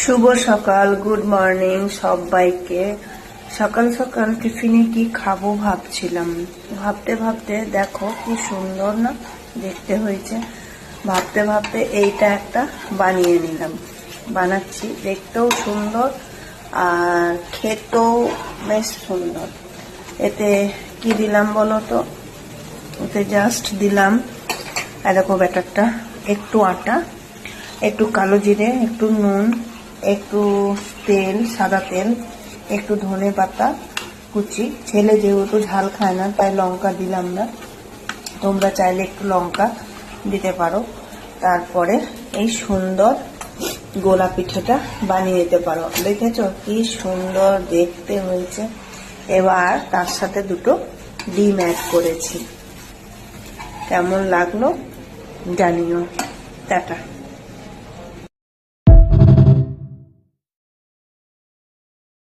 শুভ সকাল, good morning সবাইকে। সকাল সকাল টিফিনে কি খাবো ভাবছিলাম। ভাবতে ভাবতে দেখো কি সুন্দর না দেখতে হয়েছে। ভাবতে ভাবতে এইটা একটা বানিয়ে নিলাম। বানাচ্ছি, দেখতেও সুন্দর আর খেতেও বেশ সুন্দর। এতে কি দিলাম বলো তো? এতে জাস্ট দিলাম এরকম ব্যাটারটা, একটু আটা, একটু কালো জিরে, একটু নুন, একটু তেল, সাদা তেল, একটু ধনে পাতা কুচি। ছেলে যেহেতু ঝাল খায় না তাই লঙ্কা দিলাম না, তোমরা চাইলে একটু লঙ্কা দিতে পারো। তারপরে এই সুন্দর গোলা পিঠাটা বানিয়ে নিতে পারো। দেখেছো কি সুন্দর দেখতে হয়েছে। এবার তার সাথে দুটো ডিম অ্যাড করেছি। কেমন লাগলো জানিও। টাটা।